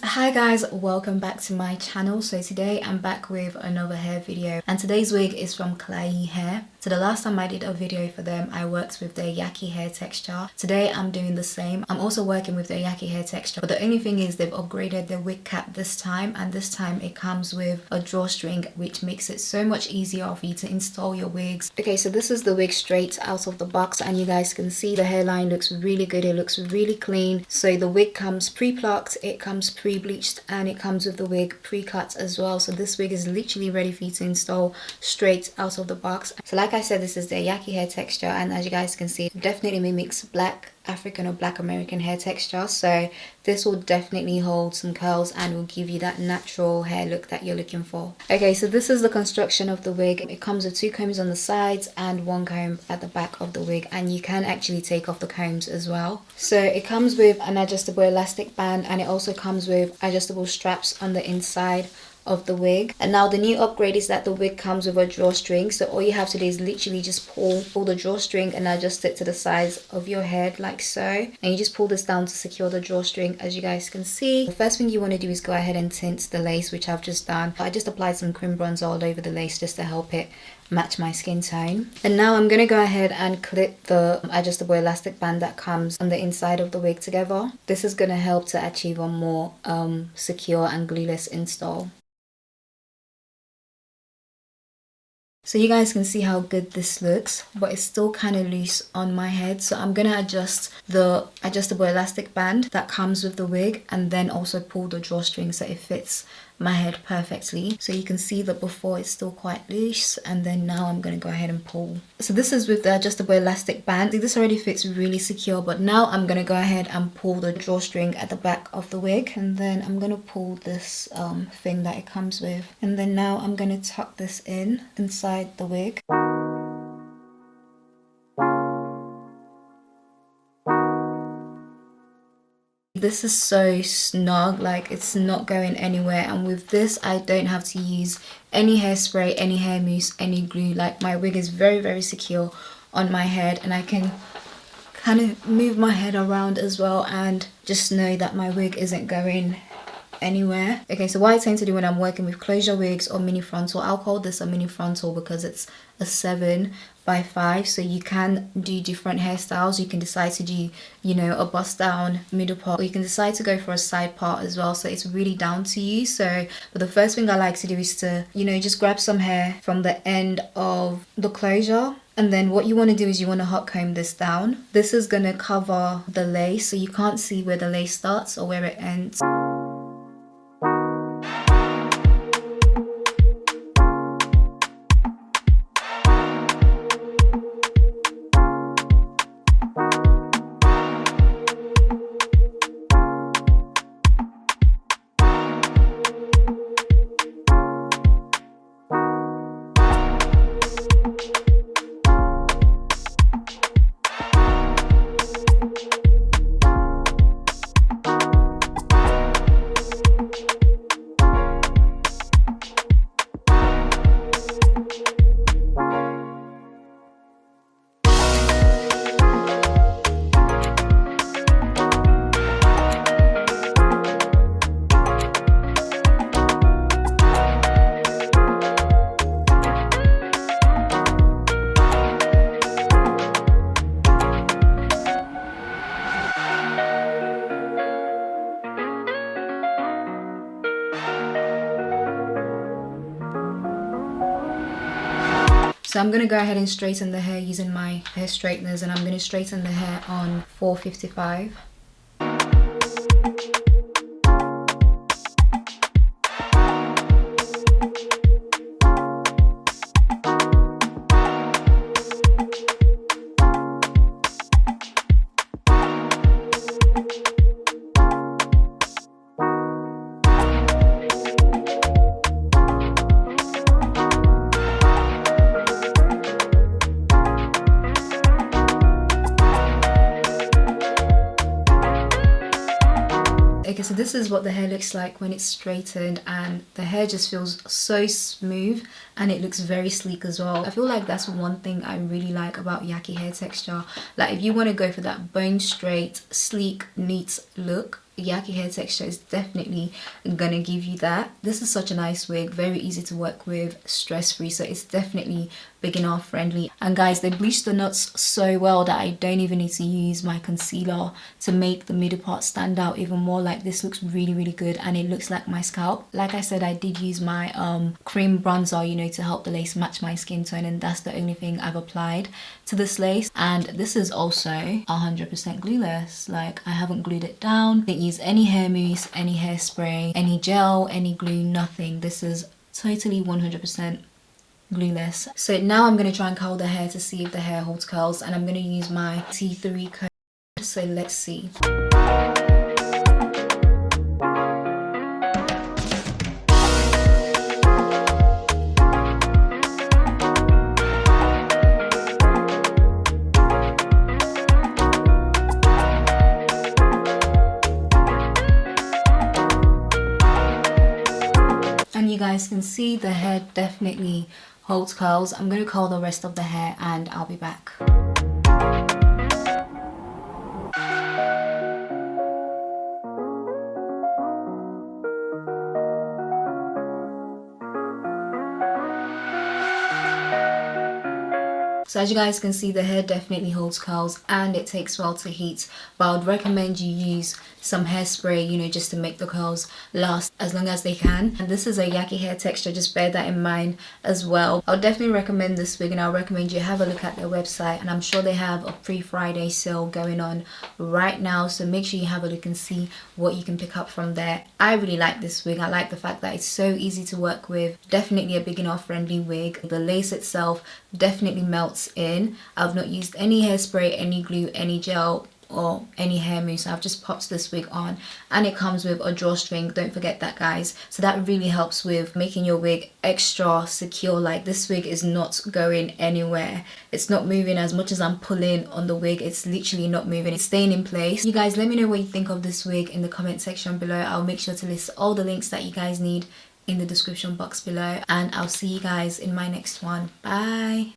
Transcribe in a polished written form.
Hi guys, welcome back to my channel. So today I'm back with another hair video, and today's wig is from Klaiyi hair. So the last time I did a video for them, I worked with their Yaki hair texture. Today I'm doing the same. I'm also working with their Yaki hair texture, but the only thing is they've upgraded the wig cap this time, and this time it comes with a drawstring, which makes it so much easier for you to install your wigs. Okay, so this is the wig straight out of the box, and you guys can see the hairline looks really good. It looks really clean. So the wig comes pre-plucked, it comes pre-bleached, and it comes with the wig pre-cut as well. So this wig is literally ready for you to install straight out of the box. So like I said, this is their Yaki hair texture, and as you guys can see, it definitely mimics black African or black American hair texture. So this will definitely hold some curls and will give you that natural hair look that you're looking for. Okay, so this is the construction of the wig. It comes with 2 combs on the sides and 1 comb at the back of the wig, and you can actually take off the combs as well. So it comes with an adjustable elastic band, and it also comes with adjustable straps on the inside of the wig. And now the new upgrade is that the wig comes with a drawstring, so all you have to do is literally just pull the drawstring and adjust it to the size of your head, like so, and you just pull this down to secure the drawstring, as you guys can see. The first thing you want to do is go ahead and tint the lace, which I've just done. I just applied some cream bronzer all over the lace just to help it match my skin tone. And now I'm gonna go ahead and clip the adjustable elastic band that comes on the inside of the wig together. This is gonna help to achieve a more secure and glueless install. So you guys can see how good this looks, but it's still kind of loose on my head. So I'm going to adjust the adjustable elastic band that comes with the wig, and then also pull the drawstring so it fits my head perfectly. So you can see that before it's still quite loose, and then now I'm going to go ahead and pull. So this is with the adjustable elastic band. This already fits really secure, but now I'm going to go ahead and pull the drawstring at the back of the wig, and then I'm going to pull this thing that it comes with, and then now I'm going to tuck this in inside the wig. This is so snug, like it's not going anywhere, and with this I don't have to use any hairspray, any hair mousse, any glue. Like my wig is very secure on my head, and I can kind of move my head around as well and just know that my wig isn't going anywhere. Okay, so what I tend to do when I'm working with closure wigs or mini frontal, I'll call this a mini frontal because it's a 7x5, so you can do different hairstyles. You can decide to do, you know, a bust down middle part, or you can decide to go for a side part as well. So it's really down to you. So but the first thing I like to do is to, you know, just grab some hair from the end of the closure, and then what you want to do is you want to hot comb this down. This is going to cover the lace, so you can't see where the lace starts or where it ends. So I'm going to go ahead and straighten the hair using my hair straighteners, and I'm going to straighten the hair on 455. Okay, so this is what the hair looks like when it's straightened, and the hair just feels so smooth and it looks very sleek as well. I feel like that's one thing I really like about Yaki hair texture. Like if you want to go for that bone straight, sleek, neat look, Yaki hair texture is definitely gonna give you that. This is such a nice wig, very easy to work with, stress-free, so it's definitely beginner friendly. And guys, they bleached the knots so well that I don't even need to use my concealer to make the middle part stand out even more. Like, this looks really good, and it looks like my scalp. Like I said, I did use my cream bronzer, you know, to help the lace match my skin tone, and that's the only thing I've applied to this lace. And this is also 100% glueless. Like, I haven't glued it down, didn't use any hair mousse, any hairspray, any gel, any glue, nothing. This is totally 100% glueless. So now I'm going to try and curl the hair to see if the hair holds curls, and I'm going to use my T3 comb. So let's see. And you guys can see the hair definitely holds curls. I'm going to curl the rest of the hair and I'll be back. So as you guys can see, the hair definitely holds curls and it takes a while to heat, but I would recommend you use some hairspray, you know, just to make the curls last as long as they can. And this is a Yaki hair texture, just bear that in mind as well. I would definitely recommend this wig, and I'll recommend you have a look at their website, and I'm sure they have a pre-Friday sale going on right now, so make sure you have a look and see what you can pick up from there. I really like this wig. I like the fact that it's so easy to work with, definitely a beginner friendly wig. The lace itself definitely melts in. I've not used any hairspray, any glue, any gel, or any hair mousse. I've just popped this wig on, and it comes with a drawstring. Don't forget that, guys. So that really helps with making your wig extra secure. Like, this wig is not going anywhere. It's not moving. As much as I'm pulling on the wig, it's literally not moving. It's staying in place. You guys, let me know what you think of this wig in the comment section below. I'll make sure to list all the links that you guys need in the description box below, and I'll see you guys in my next one. Bye.